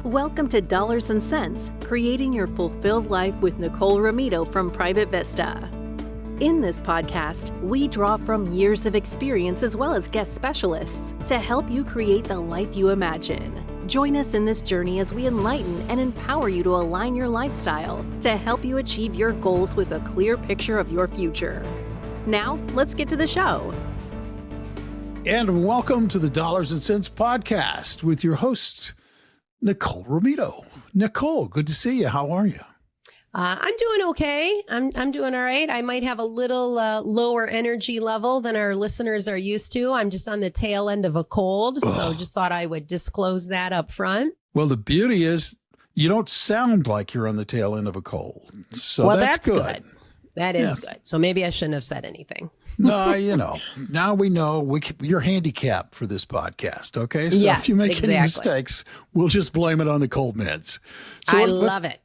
Welcome to Dollars and Cents, Creating Your Fulfilled Life with Nicole Romito from Private Vista. In this podcast, we draw from years of experience as well as guest specialists to help you create the life you imagine. Join us in this journey as we enlighten and empower you to align your lifestyle to help you achieve your goals with a clear picture of your future. Now, let's get to the show. And welcome to the Dollars and Cents podcast with your host, Nicole Romito. Nicole, good to see you. How are you? I'm doing okay. I'm doing all right. I might have a little lower energy level than our listeners are used to. I'm just on the tail end of a cold, so just thought I would disclose that up front. Well, the beauty is you don't sound like you're on the tail end of a cold, so that's good. That is good. So maybe I shouldn't have said anything. No, now we know you're handicapped for this podcast, okay? So if you make any mistakes, we'll just blame it on the cold meds. So I love it.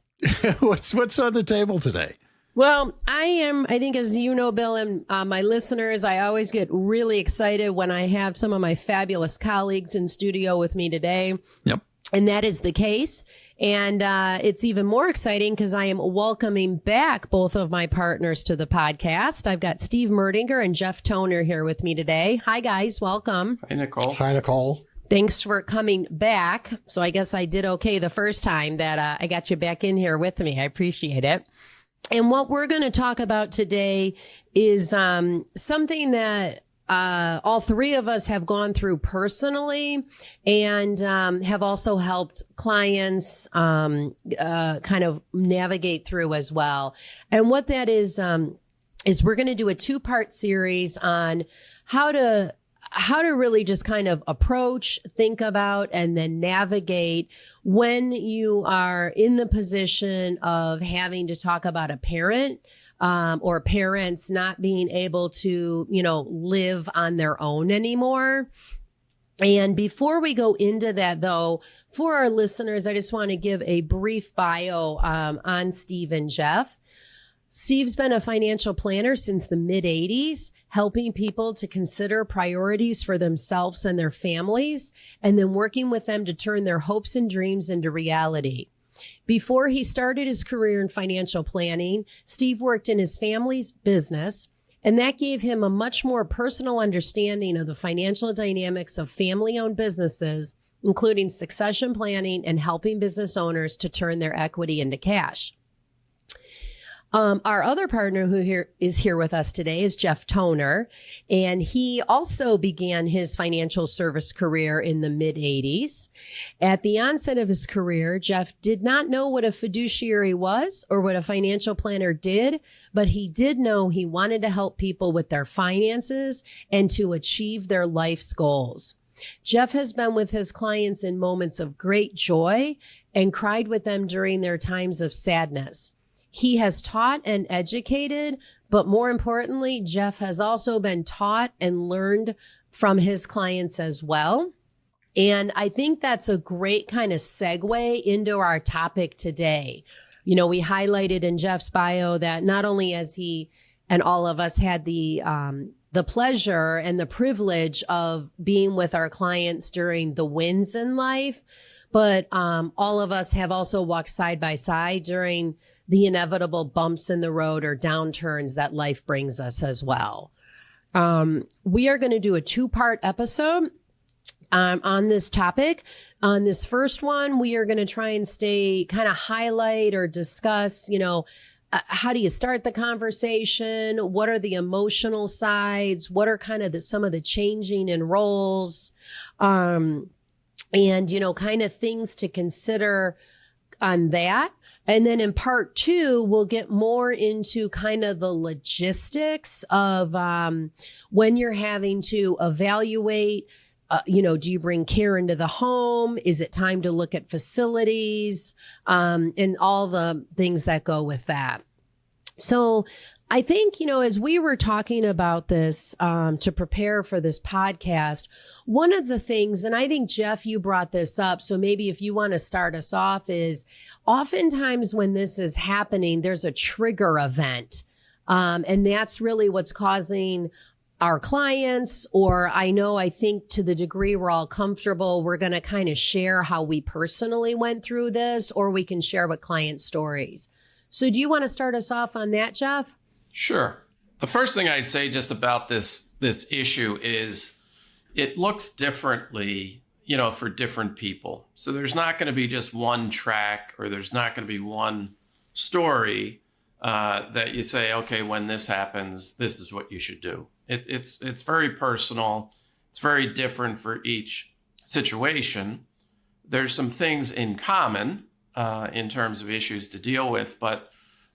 What's on the table today? Well, I think, as you know, Bill, and my listeners, I always get really excited when I have some of my fabulous colleagues in studio with me today. Yep. And that is the case. And it's even more exciting because I am welcoming back both of my partners to the podcast. I've got Steve Merdinger and Jeff Toner here with me today. Hi, guys. Welcome. Hi, Nicole. Hi, Nicole. Thanks for coming back. So I guess I did okay the first time that I got you back in here with me. I appreciate it. And what we're going to talk about today is something that all three of us have gone through personally and have also helped clients kind of navigate through as well. And what that is we're going to do a two-part series on how to really just kind of approach, think about, and then navigate when you are in the position of having to talk about a parent or parents not being able to, live on their own anymore. And before we go into that, though, for our listeners, I just want to give a brief bio on Steve and Jeff. Steve's been a financial planner since the mid-'80s, helping people to consider priorities for themselves and their families, and then working with them to turn their hopes and dreams into reality. Before he started his career in financial planning, Steve worked in his family's business, and that gave him a much more personal understanding of the financial dynamics of family-owned businesses, including succession planning and helping business owners to turn their equity into cash. Our other partner who is here with us today is Jeff Toner, and he also began his financial service career in the mid-'80s. At the onset of his career, Jeff did not know what a fiduciary was or what a financial planner did, but he did know he wanted to help people with their finances and to achieve their life's goals. Jeff has been with his clients in moments of great joy and cried with them during their times of sadness. He has taught and educated, but more importantly, Jeff has also been taught and learned from his clients as well. And I think that's a great kind of segue into our topic today. We highlighted in Jeff's bio that not only has he and all of us had the pleasure and the privilege of being with our clients during the wins in life, but all of us have also walked side by side during the inevitable bumps in the road or downturns that life brings us as well. We are going to do a two-part episode on this topic. On this first one, we are going to try and highlight or discuss, how do you start the conversation? What are the emotional sides? What are kind of some of the changing in roles? And, kind of things to consider on that. And then in part two, we'll get more into kind of the logistics of when you're having to evaluate, do you bring care into the home? Is it time to look at facilities? And all the things that go with that. So I think, as we were talking about this to prepare for this podcast, one of the things, and I think, Jeff, you brought this up, so maybe if you want to start us off, is oftentimes when this is happening, there's a trigger event. And that's really what's causing our clients, or I think to the degree we're all comfortable, we're going to kind of share how we personally went through this, or we can share with client stories. So do you want to start us off on that, Jeff? Sure. The first thing I'd say just about this issue is it looks differently, for different people. So there's not going to be just one track, or there's not going to be one story that you say, okay, when this happens, this is what you should do. It's very personal. It's very different for each situation. There's some things in common in terms of issues to deal with, but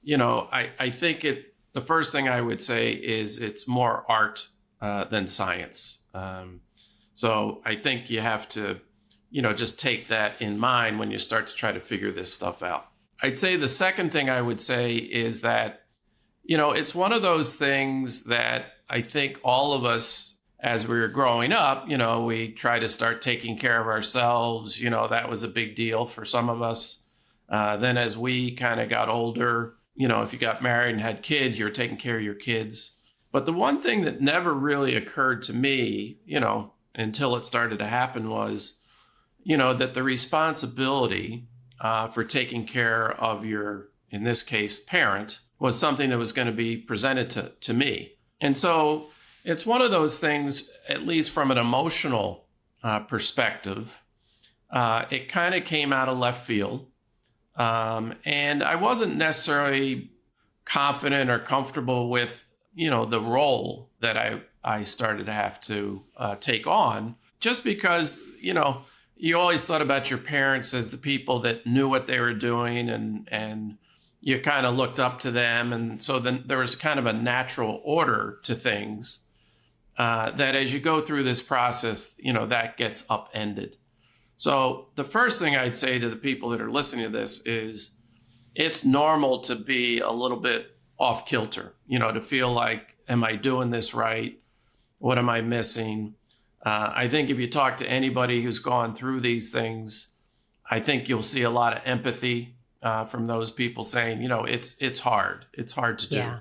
I think the first thing I would say is it's more art than science. So I think you have to, just take that in mind when you start to try to figure this stuff out. I'd say the second thing I would say is that, it's one of those things that I think all of us, as we were growing up, we try to start taking care of ourselves. That was a big deal for some of us. Then as we kind of got older, if you got married and had kids, you're taking care of your kids. But the one thing that never really occurred to me, until it started to happen was, that the responsibility for taking care of your, in this case, parent, was something that was going to be presented to me. And so it's one of those things, at least from an emotional perspective, it kind of came out of left field. And I wasn't necessarily confident or comfortable with, the role that I started to have to take on, just because, you always thought about your parents as the people that knew what they were doing, and you kind of looked up to them. And so then there was kind of a natural order to things that as you go through this process, that gets upended. So the first thing I'd say to the people that are listening to this is it's normal to be a little bit off kilter, to feel like, am I doing this right? What am I missing? I think if you talk to anybody who's gone through these things, I think you'll see a lot of empathy from those people saying, it's hard. It's hard to do. Yeah.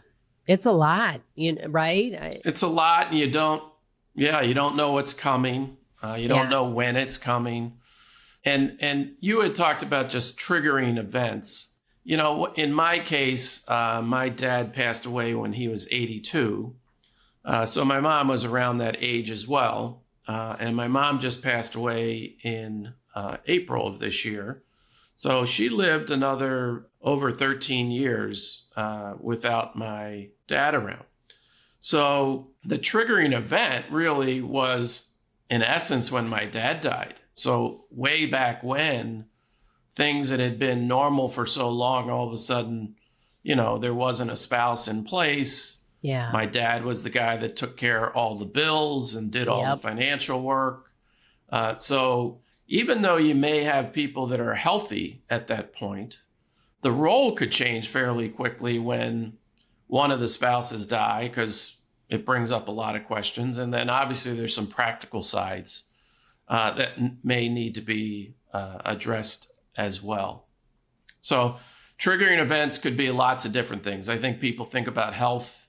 It's a lot, right? It's a lot, and you don't know what's coming. You don't know when it's coming. And you had talked about just triggering events. In my case, my dad passed away when he was 82. So my mom was around that age as well. And my mom just passed away in April of this year. So she lived another over 13 years without my dad around. So the triggering event really was, in essence, when my dad died. So way back when, things that had been normal for so long, all of a sudden, there wasn't a spouse in place. Yeah. My dad was the guy that took care of all the bills and did all the financial work. So even though you may have people that are healthy at that point, the role could change fairly quickly when one of the spouses die, because it brings up a lot of questions. And then obviously there's some practical sides that may need to be addressed as well. So triggering events could be lots of different things. I think people think about health,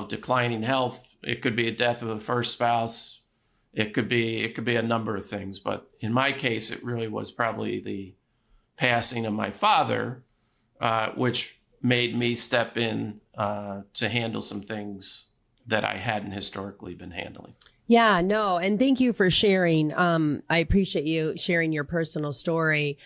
declining health. It could be a death of a first spouse. It could be a number of things. But in my case, it really was probably the passing of my father, which made me step in to handle some things that I hadn't historically been handling. Yeah, no. And thank you for sharing. I appreciate you sharing your personal story.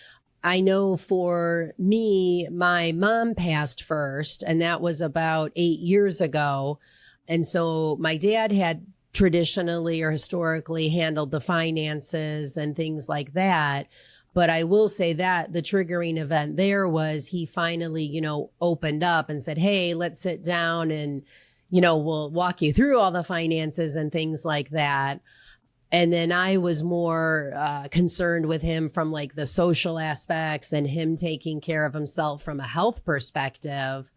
I know for me, my mom passed first, and that was about 8 years ago. And so my dad had traditionally or historically handled the finances and things like that. But I will say that the triggering event there was he finally, opened up and said, hey, let's sit down and, we'll walk you through all the finances and things like that. And then I was more concerned with him from like the social aspects and him taking care of himself from a health perspective.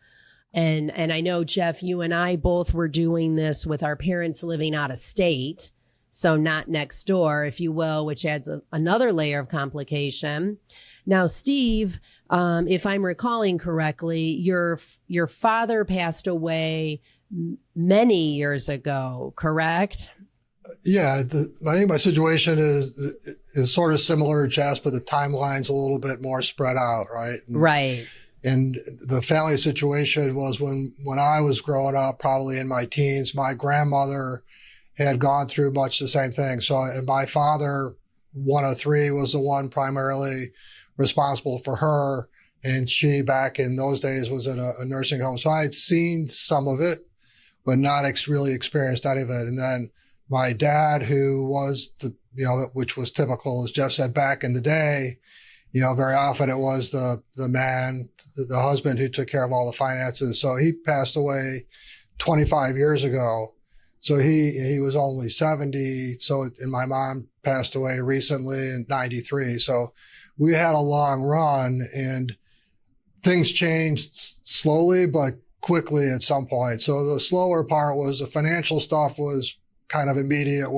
And I know, Jeff, you and I both were doing this with our parents living out of state. So not next door, if you will, which adds another layer of complication. Now, Steve, if I'm recalling correctly, your father passed away many years ago, correct? Yeah, I think my situation is sort of similar to Jeff's, but the timeline's a little bit more spread out, right? Right. And the family situation was when I was growing up, probably in my teens, my grandmother had gone through much the same thing. So, and my father, one of three, was the one primarily responsible for her. And she, back in those days, was in a nursing home. So I had seen some of it, but not really experienced any of it. And then my dad, who was which was typical, as Jeff said, back in the day, very often it was the man, the husband, who took care of all the finances. So he passed away 25 years ago. So he was only 70. So, and my mom passed away recently in 93. So we had a long run, and things changed slowly, but quickly at some point. So the slower part was the financial stuff was kind of immediate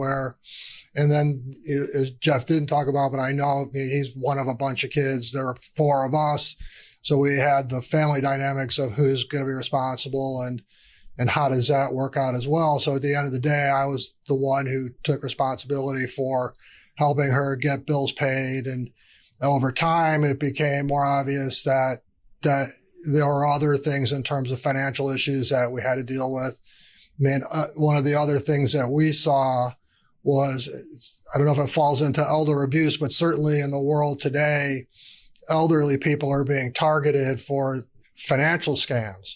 and then, as Jeff didn't talk about, but I know he's one of a bunch of kids. There were four of us. So we had the family dynamics of who's going to be responsible and how does that work out as well. So at the end of the day, I was the one who took responsibility for helping her get bills paid. And over time, it became more obvious that there were other things in terms of financial issues that we had to deal with. One of the other things that we saw was, I don't know if it falls into elder abuse, but certainly in the world today, elderly people are being targeted for financial scams.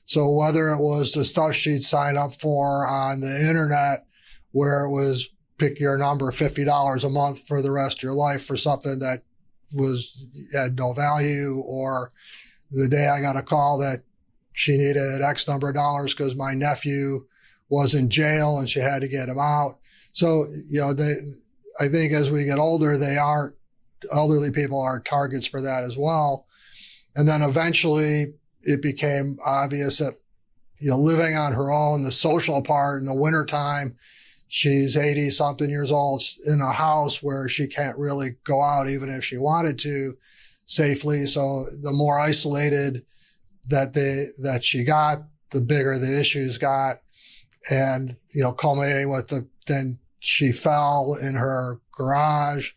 So whether it was the stuff she'd sign up for on the internet, where it was pick your number, $50 a month for the rest of your life for something that had no value, or the day I got a call that she needed X number of dollars because my nephew was in jail and she had to get him out. So, I think as we get older, elderly people are targets for that as well. And then eventually it became obvious that, living on her own, the social part in the wintertime, she's 80 something years old in a house where she can't really go out even if she wanted to safely. So the more isolated that she got, the bigger the issues got. And, culminating with then she fell in her garage.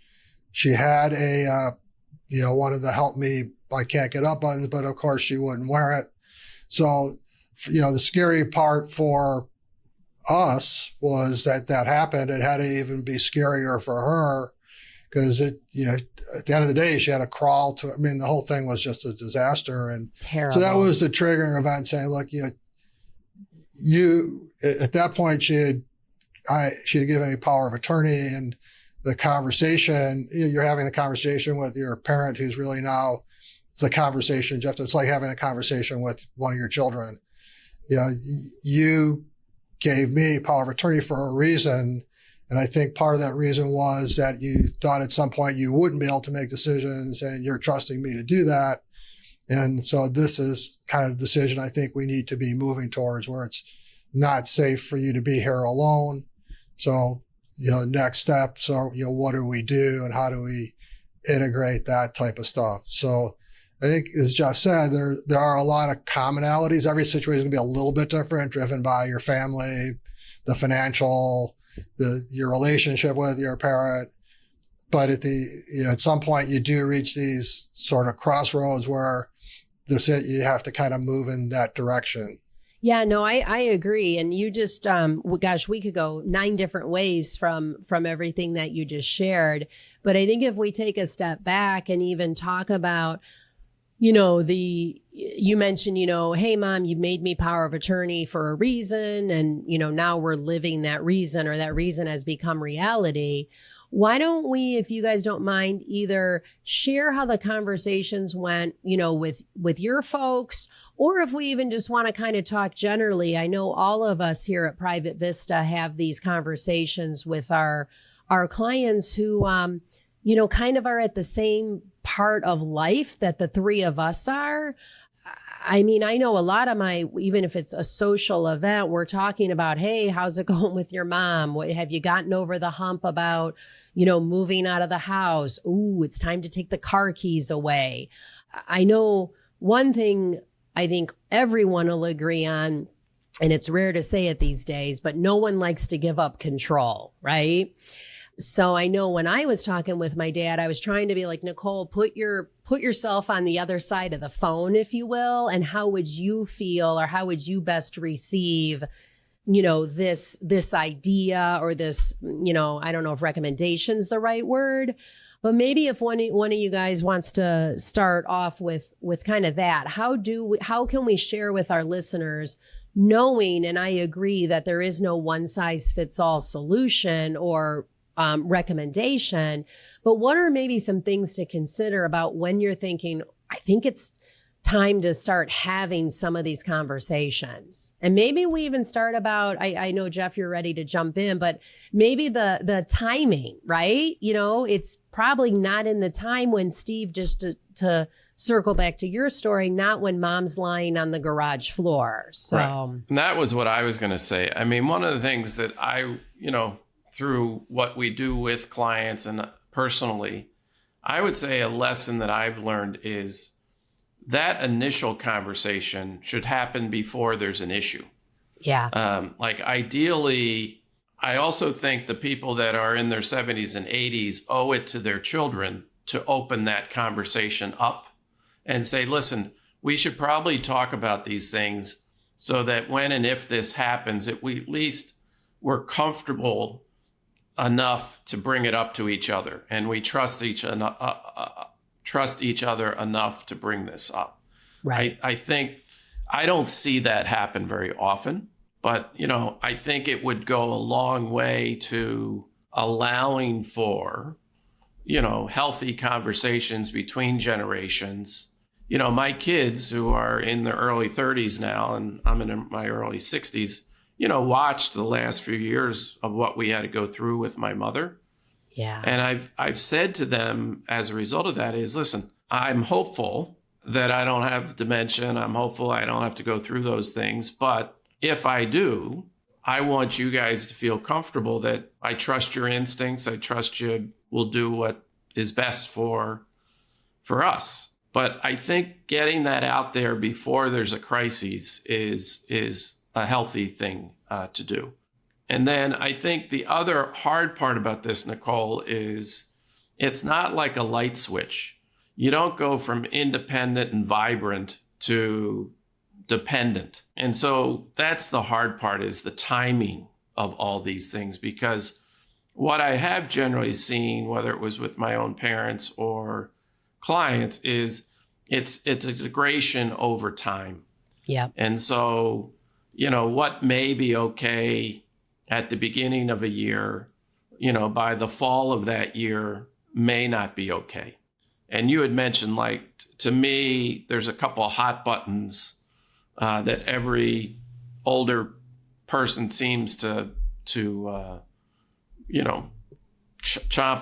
She had one of the help me, I can't get up buttons, but of course she wouldn't wear it. So, the scary part for us was that happened. It had to even be scarier for her because at the end of the day, she had to crawl the whole thing was just a disaster. And terrible. So that was the triggering event saying, look, at that point, she had given me power of attorney, and the conversation, you're having the conversation with your parent who's really now, it's a conversation, Jeff. It's like having a conversation with one of your children. You gave me power of attorney for a reason. And I think part of that reason was that you thought at some point you wouldn't be able to make decisions, and you're trusting me to do that. And so this is kind of the decision I think we need to be moving towards, where it's not safe for you to be here alone. So, next steps are, what do we do and how do we integrate that type of stuff? So I think, as Jeff said, there are a lot of commonalities. Every situation is going to be a little bit different, driven by your family, the financial, your relationship with your parent. But at some point you do reach these sort of crossroads where you have to kind of move in that direction. Yeah, no, I agree. And you just, we could go 9 different ways from everything that you just shared. But I think if we take a step back and even talk about, you mentioned, hey, Mom, you made me power of attorney for a reason. And, now we're living that reason, or that reason has become reality. Why don't we, if you guys don't mind, either share how the conversations went, with your folks, or if we even just want to kind of talk generally. I know all of us here at Private Vista have these conversations with our clients who, kind of are at the same part of life that the three of us are. I know a lot of even if it's a social event, we're talking about, hey, how's it going with your mom? Have you gotten over the hump about, moving out of the house? Ooh, it's time to take the car keys away. I know one thing I think everyone will agree on And it's rare to say it these days, but no one likes to give up control, right? So I know when I was talking with my dad, I was trying to be like, Nicole, put yourself on the other side of the phone, if you will. And how would you feel, or how would you best receive, this idea, or this, I don't know if recommendation's the right word, but maybe if one of you guys wants to start off with kind of that, how can we share with our listeners, knowing, and I agree that there is no one size fits all solution or recommendation, but what are maybe some things to consider about when you're thinking, I think it's time to start having some of these conversations? And maybe we even start about, I know, Jeff, you're ready to jump in, but maybe the timing, right? It's probably not in the time when Steve, just to circle back to your story, not when mom's lying on the garage floor. So right. And that was what I was going to say. I mean, one of the things that I, through what we do with clients and personally, I would say a lesson that I've learned is that initial conversation should happen before there's an issue. Yeah. Like ideally, I also think the people that are in their 70s and 80s owe it to their children to open that conversation up and say, listen, we should probably talk about these things so that when and if this happens, that we at least we're comfortable enough to bring it up to each other, and we trust each other enough to bring this up. Right. I think I don't see that happen very often, but I think it would go a long way to allowing for healthy conversations between generations. My kids, who are in their early 30s now, and I'm in my early 60s, watched the last few years of what we had to go through with my mother. Yeah. And I've said to them as a result of that is, listen, I'm hopeful that I don't have dementia. I'm hopeful I don't have to go through those things. But if I do, I want you guys to feel comfortable that I trust your instincts. I trust you will do what is best for us. But I think getting that out there before there's a crisis is a healthy thing to do. And then I think the other hard part about this, Nicole, is it's not like a light switch. You don't go from independent and vibrant to dependent. And so that's the hard part, is the timing of all these things, because what I have generally seen, whether it was with my own parents or clients, is it's a degradation over time. Yeah. And so, what may be okay at the beginning of a year, by the fall of that year may not be okay. And you had mentioned, to me, there's a couple of hot buttons that every older person seems to chomp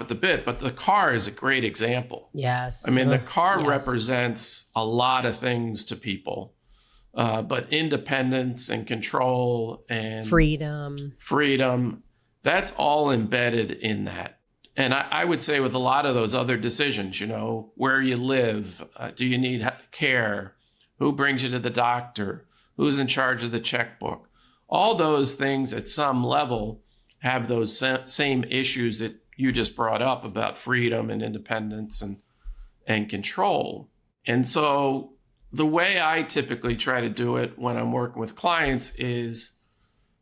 at the bit. But the car is a great example. Yes. I mean, the car represents a lot of things to people. But independence and control and freedom, that's all embedded in that. And I would say with a lot of those other decisions, where you live, do you need care? Who brings you to the doctor? Who's in charge of the checkbook? All those things at some level have those same issues that you just brought up about freedom and independence and control. And so the way I typically try to do it when I'm working with clients is,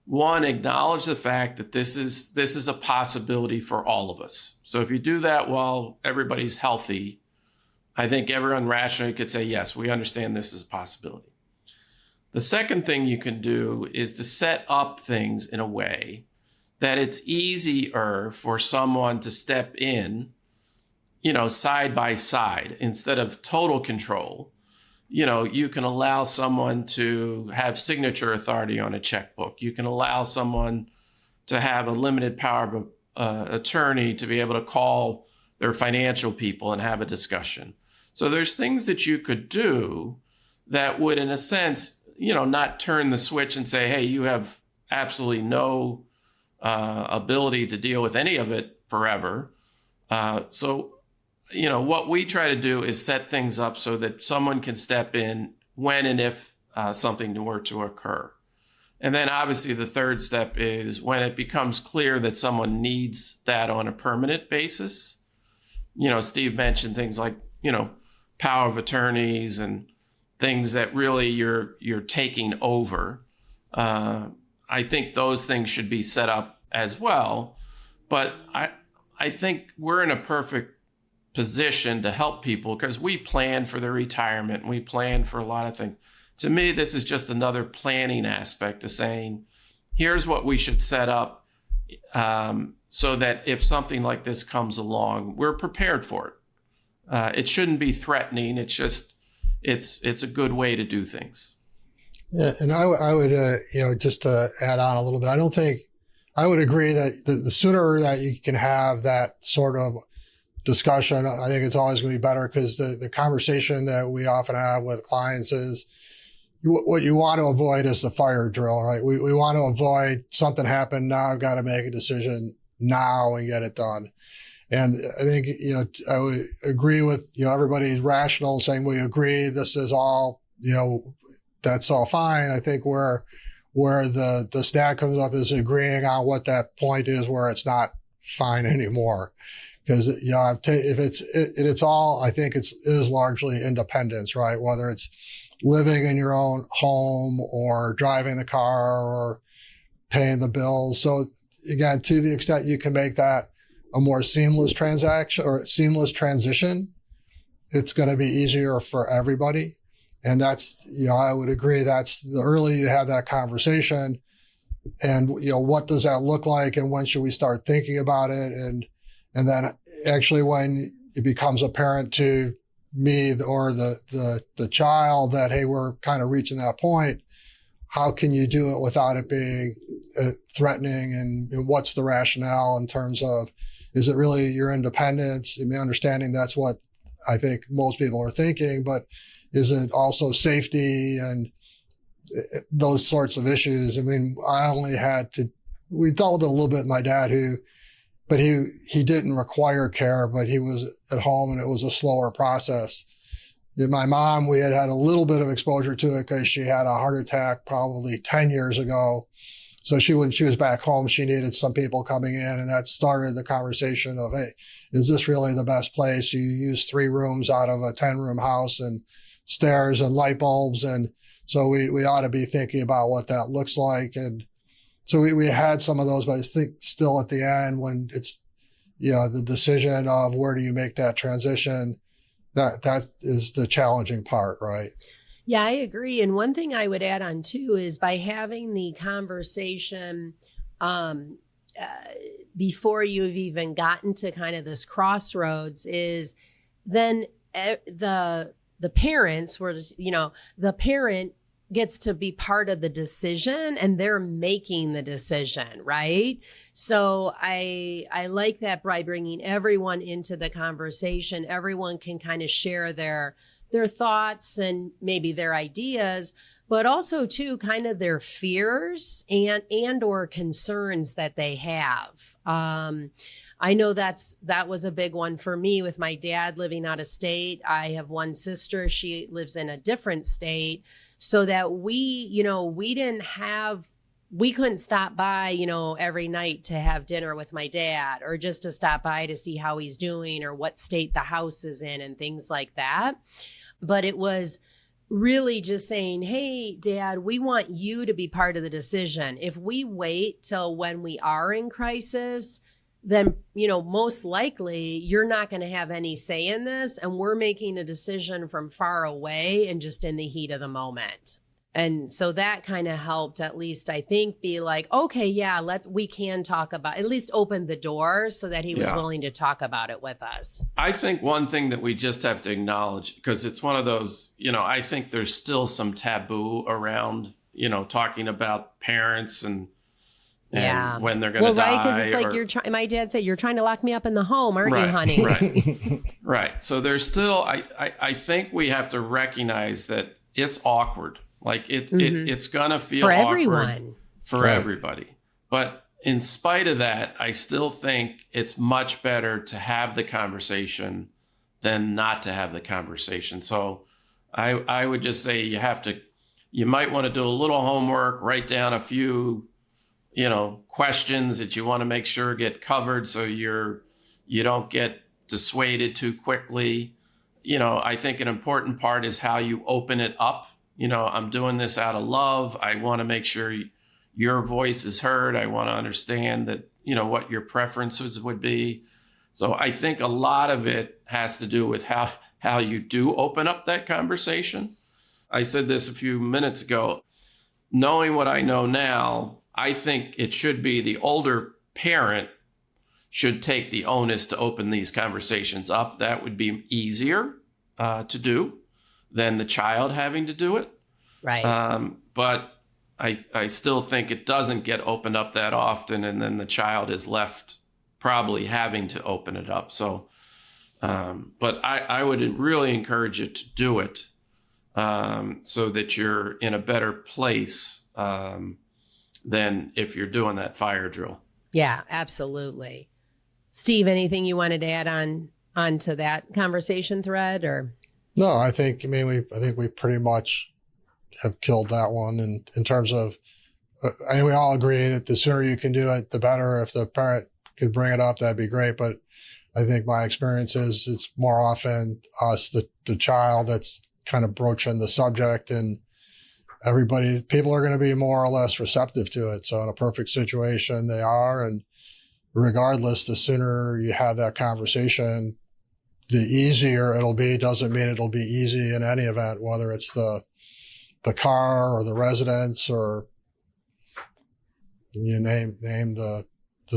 one, acknowledge the fact that this is a possibility for all of us. So if you do that while everybody's healthy, I think everyone rationally could say, yes, we understand this is a possibility. The second thing you can do is to set up things in a way that it's easier for someone to step in, side by side, instead of total control. You can allow someone to have signature authority on a checkbook. You can allow someone to have a limited power of attorney to be able to call their financial people and have a discussion. So there's things that you could do that would, in a sense, not turn the switch and say, hey, you have absolutely no ability to deal with any of it forever. What we try to do is set things up so that someone can step in when and if something were to occur. And then obviously the third step is when it becomes clear that someone needs that on a permanent basis. Steve mentioned things like, power of attorneys and things that really you're taking over. I think those things should be set up as well. But I think we're in a perfect position to help people because we plan for their retirement. We plan for a lot of things. To me, this is just another planning aspect of saying, here's what we should set up so that if something like this comes along, we're prepared for it. It shouldn't be threatening. It's just, it's a good way to do things. Yeah, and I would, just to add on a little bit, I would agree that the sooner that you can have that sort of discussion, I think it's always going to be better because the conversation that we often have with clients is what you want to avoid is the fire drill, right? We want to avoid something happened now. I've got to make a decision now and get it done. And I think, I would agree with, everybody's rational saying we agree this is all, that's all fine. I think where the snag comes up is agreeing on what that point is where it's not fine anymore. Because, if it's all, I think it is largely independence, right? Whether it's living in your own home or driving the car or paying the bills. So again, to the extent you can make that a more seamless transaction or seamless transition, it's going to be easier for everybody. And that's, I would agree that's the earlier you have that conversation and, what does that look like and when should we start thinking about it? And then actually when it becomes apparent to me or the child that, hey, we're kind of reaching that point, how can you do it without it being threatening? And what's the rationale in terms of, is it really your independence? I mean, understanding that's what I think most people are thinking, but is it also safety and those sorts of issues? I mean, we dealt with it a little bit with my dad but he didn't require care, but he was at home and it was a slower process. My mom, we had a little bit of exposure to it because she had a heart attack probably 10 years ago. So when she was back home, she needed some people coming in, and that started the conversation of, hey, is this really the best place? You use 3 rooms out of a 10-room house and stairs and light bulbs. And so we ought to be thinking about what that looks like. And so we had some of those, but I think still at the end when it's, the decision of where do you make that transition, that is the challenging part, right? Yeah, I agree. And one thing I would add on too is by having the conversation before you've even gotten to kind of this crossroads is then the parents were, the parent gets to be part of the decision and they're making the decision, right? So I like that by bringing everyone into the conversation, everyone can kind of share their thoughts and maybe their ideas, but also too kind of their fears and or concerns that they have. I know that was a big one for me with my dad living out of state. I have one sister, she lives in a different state, so that we couldn't stop by, every night to have dinner with my dad or just to stop by to see how he's doing or what state the house is in and things like that. But it was really just saying, hey, Dad, we want you to be part of the decision. If we wait till when we are in crisis, then, most likely you're not going to have any say in this. And we're making a decision from far away and just in the heat of the moment. And so that kind of helped, at least I think, be like, okay, yeah, we can talk about, at least open the door so that he was willing to talk about it with us. I think one thing that we just have to acknowledge, because it's one of those, I think there's still some taboo around, talking about parents and when they're going to die. Right, because it's like my dad said, you're trying to lock me up in the home, aren't you, honey? Right, right. So there's still, I think we have to recognize that it's awkward. Like it's going to feel for awkward everyone. For everybody. But in spite of that, I still think it's much better to have the conversation than not to have the conversation. So I would just say you have to you might want to do a little homework, write down a few, questions that you want to make sure get covered so you don't get dissuaded too quickly. I think an important part is how you open it up. I'm doing this out of love. I want to make sure your voice is heard. I want to understand that, what your preferences would be. So I think a lot of it has to do with how you do open up that conversation. I said this a few minutes ago. Knowing what I know now, I think it should be the older parent should take the onus to open these conversations up. That would be easier to do than the child having to do it. Right. But I still think it doesn't get opened up that often, and then the child is left probably having to open it up. So, but I would really encourage you to do it so that you're in a better place than if you're doing that fire drill. Yeah, absolutely. Steve, anything you wanted to add on to that conversation thread, or? No, I think we pretty much have killed that one. And in terms of, I think we all agree that the sooner you can do it, the better. If the parent could bring it up, that'd be great. But I think my experience is it's more often us, the child, that's kind of broaching the subject, and people are going to be more or less receptive to it. So in a perfect situation, they are. And regardless, the sooner you have that conversation, the easier it'll be. Doesn't mean it'll be easy in any event, whether it's the car or the residence, or you name the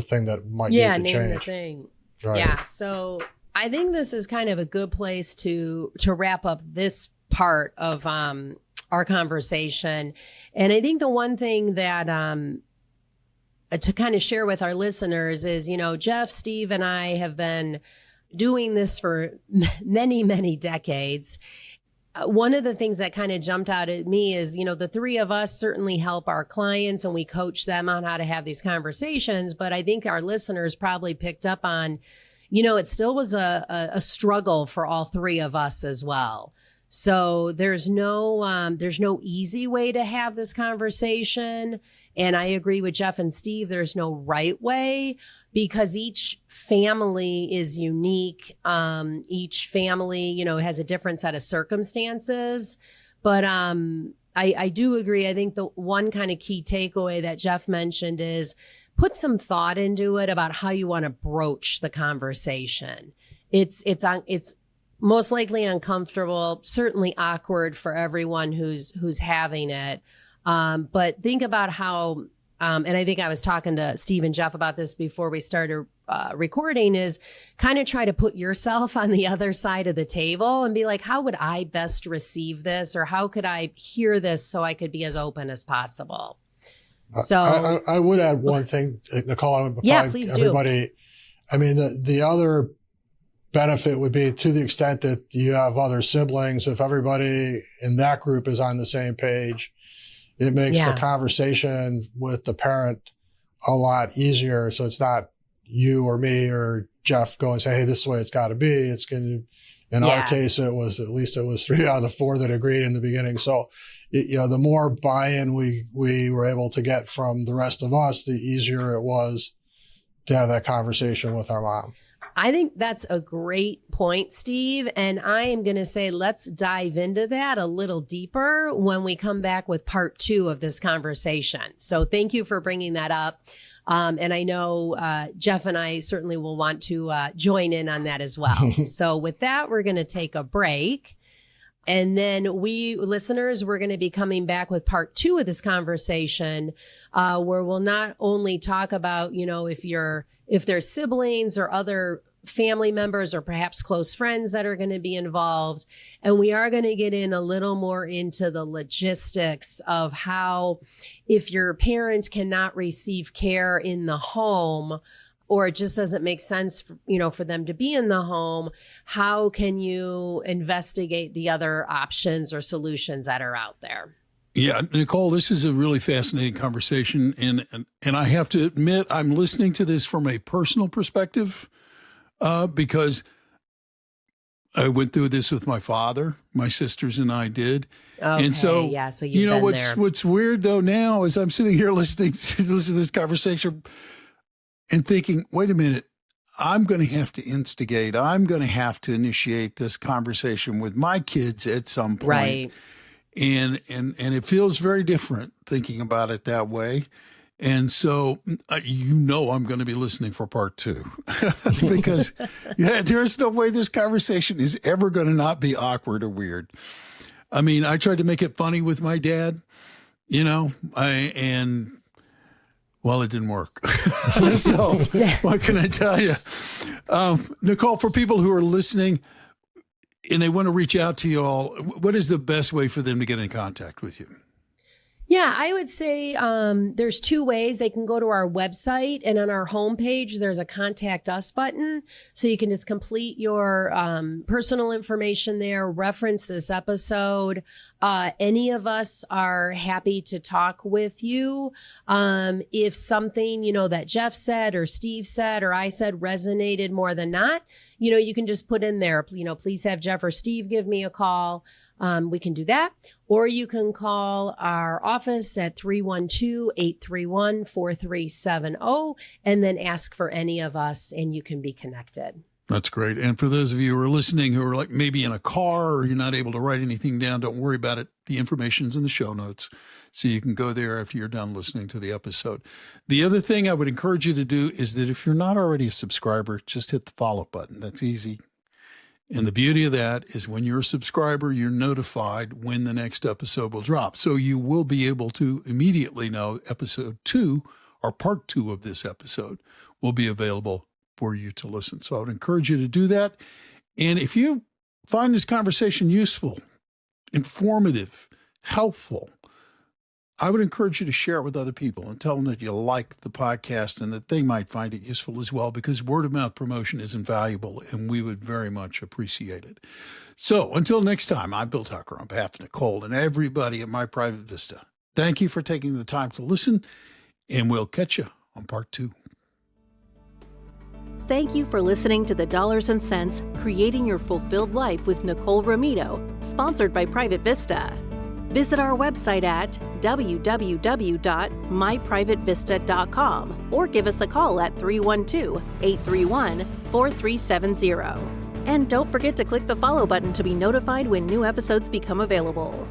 thing that might need to change. Yeah, name the thing. Right. Yeah. So I think this is kind of a good place to wrap up this part of our conversation. And I think the one thing that to kind of share with our listeners is, Jeff, Steve, and I have been doing this for many, many decades. One of the things that kind of jumped out at me is, the three of us certainly help our clients and we coach them on how to have these conversations. But I think our listeners probably picked up on, it still was a struggle for all three of us as well. So there's no easy way to have this conversation. And I agree with Jeff and Steve, there's no right way, because each family is unique. Each family, has a different set of circumstances. But I do agree. I think the one kind of key takeaway that Jeff mentioned is put some thought into it about how you want to broach the conversation. It's most likely uncomfortable, certainly awkward for everyone who's having it. But think about how, and I think I was talking to Steve and Jeff about this before we started recording, is kind of try to put yourself on the other side of the table and be like, how would I best receive this? Or how could I hear this so I could be as open as possible? So I would add one thing, Nicole. Yeah, please do. Everybody, the other benefit would be, to the extent that you have other siblings, if everybody in that group is on the same page, it makes the conversation with the parent a lot easier. So it's not you or me or Jeff going, say, hey, this is the way it's got to be. It's going to, in our case, it was 3 out of the 4 that agreed in the beginning. So, the more buy-in we were able to get from the rest of us, the easier it was to have that conversation with our mom. I think that's a great point, Steve. And I am going to say, let's dive into that a little deeper when we come back with part 2 of this conversation. So thank you for bringing that up. And I know Jeff and I certainly will want to join in on that as well. So with that, we're going to take a break. And then we listeners, we're going to be coming back with part 2 of this conversation, where we'll not only talk about, if there's siblings or other family members or perhaps close friends that are going to be involved. And we are going to get in a little more into the logistics of how, if your parent cannot receive care in the home, or it just doesn't make sense, for them to be in the home, how can you investigate the other options or solutions that are out there? Yeah, Nicole, this is a really fascinating conversation. And I have to admit, I'm listening to this from a personal perspective, because I went through this with my father. My sisters and I did. Okay, And so, yeah, so you've know, been there. what's weird though now is I'm sitting here listening to this conversation and thinking, wait a minute, I'm going to have to instigate. I'm going to have to initiate this conversation with my kids at some point. Right. And it feels very different thinking about it that way. And so, I'm going to be listening for part 2 because there's no way this conversation is ever going to not be awkward or weird. I mean, I tried to make it funny with my dad, well, it didn't work. So what can I tell you? Nicole, for people who are listening and they want to reach out to you all, what is the best way for them to get in contact with you? Yeah, I would say there's 2 ways. They can go to our website, and on our homepage, there's a contact us button. So you can just complete your personal information there, reference this episode. Any of us are happy to talk with you. If something, that Jeff said or Steve said or I said resonated more than not, you can just put in there, please have Jeff or Steve give me a call. We can do that. Or you can call our office at 312-831-4370 and then ask for any of us and you can be connected. That's great. And for those of you who are listening who are like maybe in a car or you're not able to write anything down, don't worry about it. The information's in the show notes. So you can go there after you're done listening to the episode. The other thing I would encourage you to do is that if you're not already a subscriber, just hit the follow button. That's easy. And the beauty of that is when you're a subscriber, you're notified when the next episode will drop. So you will be able to immediately know episode 2 or part 2 of this episode will be available for you to listen. So I would encourage you to do that. And if you find this conversation useful, informative, helpful, I would encourage you to share it with other people and tell them that you like the podcast and that they might find it useful as well, because word of mouth promotion is invaluable and we would very much appreciate it. So until next time, I'm Bill Tucker on behalf of Nicole and everybody at My Private Vista. Thank you for taking the time to listen, and we'll catch you on part 2. Thank you for listening to the Dollars and Cents Creating Your Fulfilled Life with Nicole Romito, sponsored by Private Vista. Visit our website at www.myprivatevista.com or give us a call at 312-831-4370. And don't forget to click the follow button to be notified when new episodes become available.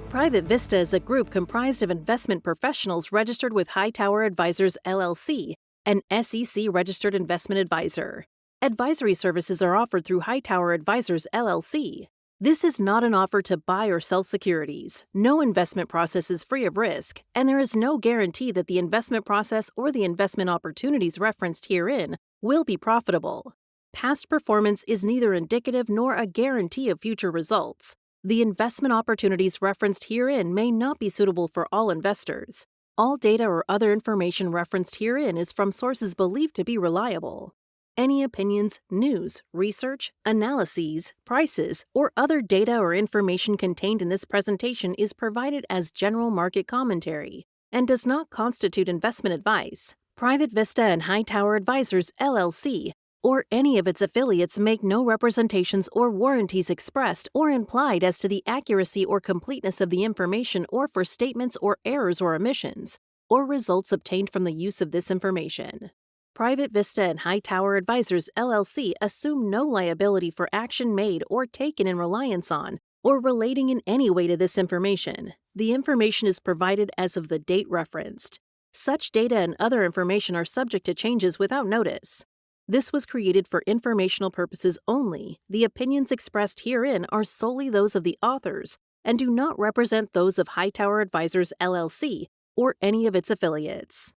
Private Vista is a group comprised of investment professionals registered with Hightower Advisors, LLC, an SEC-registered investment advisor. Advisory services are offered through Hightower Advisors, LLC. This is not an offer to buy or sell securities. No investment process is free of risk, and there is no guarantee that the investment process or the investment opportunities referenced herein will be profitable. Past performance is neither indicative nor a guarantee of future results. The investment opportunities referenced herein may not be suitable for all investors. All data or other information referenced herein is from sources believed to be reliable. Any opinions, news, research, analyses, prices, or other data or information contained in this presentation is provided as general market commentary and does not constitute investment advice. Private Vista and Hightower Advisors, LLC, or any of its affiliates make no representations or warranties expressed or implied as to the accuracy or completeness of the information or for statements or errors or omissions, or results obtained from the use of this information. Private Vista and Hightower Advisors, LLC assume no liability for action made or taken in reliance on or relating in any way to this information. The information is provided as of the date referenced. Such data and other information are subject to changes without notice. This was created for informational purposes only. The opinions expressed herein are solely those of the authors and do not represent those of Hightower Advisors, LLC, or any of its affiliates.